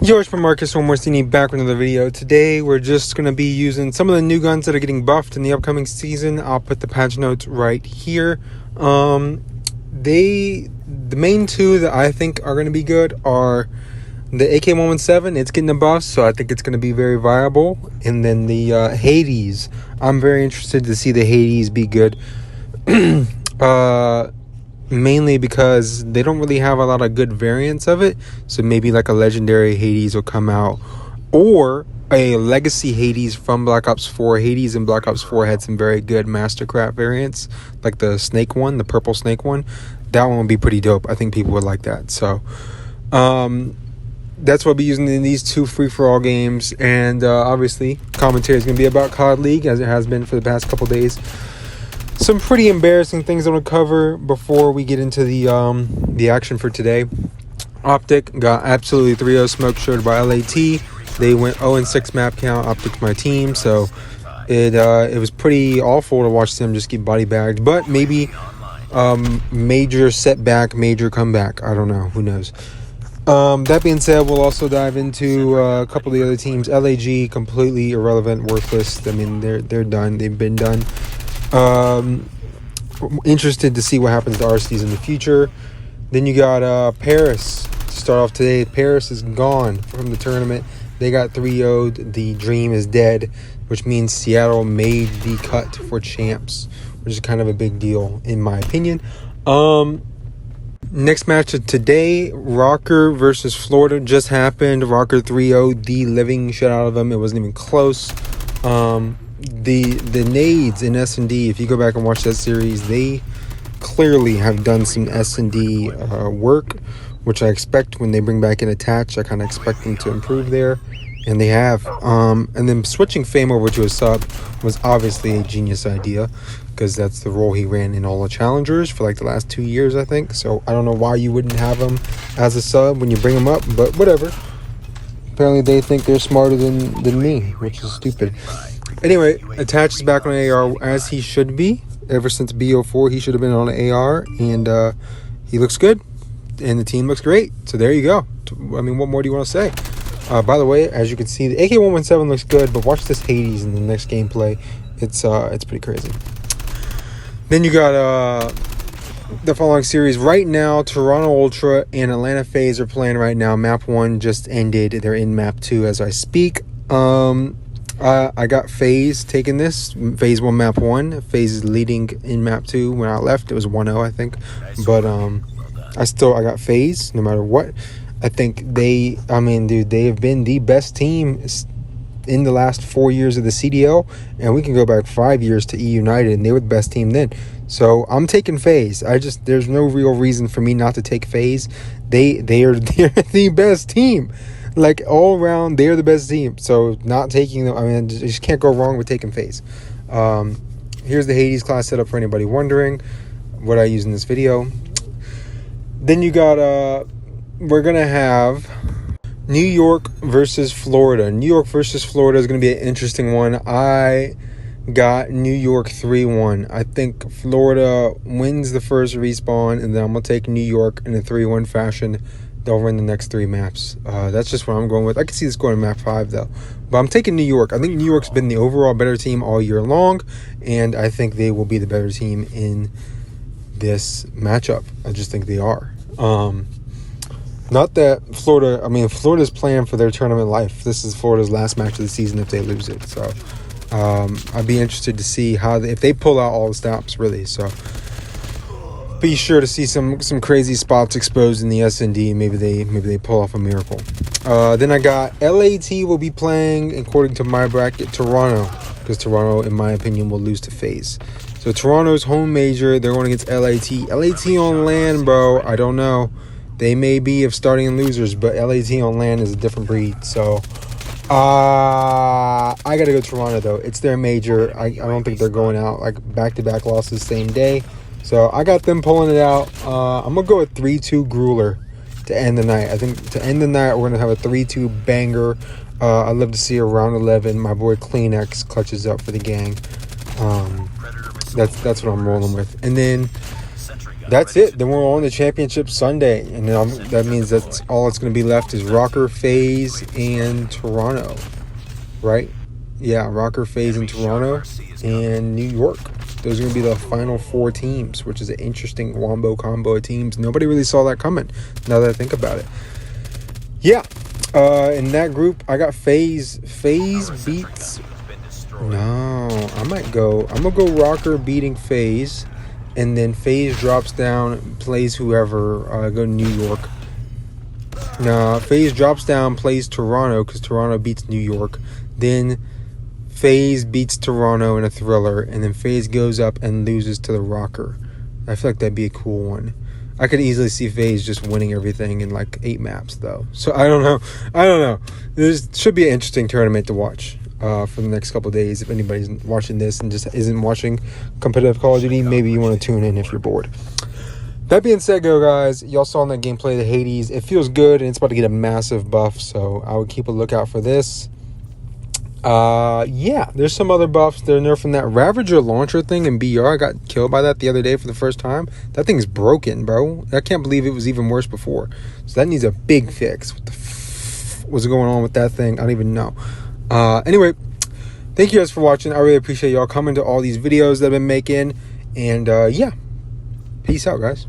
George from Marcus Morstini back with another video. Today we're just going to be using some of the new guns that are getting buffed in the upcoming season. I'll put the patch notes right here. The main two that I think are going to be good are the AK-117. It's getting a buff, so I think it's going to be very viable. And then the Hades. I'm very interested to see the Hades be good. Mainly because they don't really have a lot of good variants of it, so maybe like a legendary Hades will come out, or a legacy Hades from Black Ops 4. Hades in Black Ops 4 had some very good Mastercraft variants, like the snake one, the purple snake one. That one would be pretty dope. I think people would like that. So that's what I'll be using in these two free-for-all games. And obviously commentary is going to be about CoD League, as it has been for the past couple days. Some pretty embarrassing things I want to cover before we get into the action for today. Optic got absolutely 3-0 smoke showed by LAT. They went 0-6 map count. Optic's my team, so it was pretty awful to watch them just get body bagged. But maybe major setback, major comeback. I don't know. Who knows? That being said, we'll also dive into a couple of the other teams. LAG completely irrelevant, worthless. I mean, they're done. They've been done. Interested to see what happens to RCs in the future. Then you got Paris to start off today. Paris is gone from the tournament. They got 3-0'd. The dream is dead, which means Seattle made the cut for champs, which is kind of a big deal in my opinion. Next match of today, Rocker versus Florida just happened. Rocker 3-0'd the living shit out of them. It wasn't even close. The nades in S&D, if you go back and watch that series, they clearly have done some S&D work, which I expect when they bring back in attach. I kind of expect them to improve there, and they have. And then switching Fame over to a sub was obviously a genius idea, because that's the role he ran in all the challengers for like the last 2 years, I think. So I don't know why you wouldn't have him as a sub when you bring him up, but whatever. Apparently they think they're smarter than me, which is stupid. Anyway, Attach is back on AR as he should be. Ever since BO4, he should have been on AR, and he looks good, and the team looks great. So there you go. I mean, what more do you want to say? By the way, as you can see, the AK-117 looks good, but watch this Hades in the next gameplay. It's pretty crazy. Then you got the following series. Right now, Toronto Ultra and Atlanta FaZe are playing right now. Map 1 just ended. They're in Map 2 as I speak. I got FaZe taking this. FaZe won Map 1. FaZe is leading in Map 2. When I left, it was 1-0, I think. But I got FaZe no matter what. I think they have been the best team in the last 4 years of the CDL, and we can go back 5 years to E United, and they were the best team then. So I'm taking FaZe. There's no real reason for me not to take FaZe. They're the best team. Like, all around, they're the best team. So, not taking them, I mean, you just can't go wrong with taking FaZe. Here's the Hades class setup for anybody wondering what I use in this video. Then you got, we're going to have New York versus Florida. New York versus Florida is going to be an interesting one. I got New York 3-1. I think Florida wins the first respawn, and then I'm going to take New York in a 3-1 fashion. They'll win the next 3 maps. That's just what I'm going with. I can see this going to map 5 though, but I'm taking New York. I think New York's been the overall better team all year long, and I think they will be the better team in this matchup. I just think they are. Not that Florida. I mean, Florida's playing for their tournament life. This is Florida's last match of the season if they lose it. So I'd be interested to see how if they pull out all the stops really. So be sure to see some crazy spots exposed in the S&D. Maybe they pull off a miracle. Then I got LAT will be playing, according to my bracket, Toronto, because Toronto, in my opinion, will lose to FaZe. So Toronto's home major. They're going against LAT. LAT on land, bro. I don't know. They may be of starting and losers, but LAT on land is a different breed. So I got to go Toronto, though. It's their major. I don't think they're going out like back-to-back losses same day. So I got them pulling it out. I'm going to go with 3-2 Grueler to end the night. I think to end the night, we're going to have a 3-2 banger. I'd love to see a round 11. My boy Kleenex clutches up for the gang. That's what I'm rolling with. And then that's it. Then we're on the championship Sunday, and that means that's all it's going to be left is Rocker, FaZe, and Toronto, right? Yeah, Rocker, FaZe, and Toronto, and New York. Those are going to be the final 4 teams, which is an interesting wombo combo of teams. Nobody really saw that coming, now that I think about it. Yeah, in that group, I got FaZe. FaZe beats... No, I'm going to go Rocker beating FaZe. And then FaZe drops down, plays whoever. Go to New York. No, FaZe drops down, plays Toronto because Toronto beats New York. Then FaZe beats Toronto in a thriller, and then FaZe goes up and loses to the Rocker. I feel like that'd be a cool one. I could easily see FaZe just winning everything in like 8 maps, though. So I don't know. This should be an interesting tournament to watch. For the next couple of days. If anybody's watching this and just isn't watching competitive Call of Duty, maybe you want to tune in if you're bored. That being said, guys, y'all saw in that gameplay the Hades. It feels good, and it's about to get a massive buff, so I would keep a lookout for this. Yeah, there's some other buffs. They're nerfing that Ravager launcher thing in BR. I got killed by that the other day for the first time. That thing's broken, bro. I can't believe it was even worse before. So that needs a big fix. What the what's going on with that thing? I don't even know. Anyway, thank you guys for watching. I really appreciate y'all coming to all these videos that I've been making. And, yeah. Peace out, guys.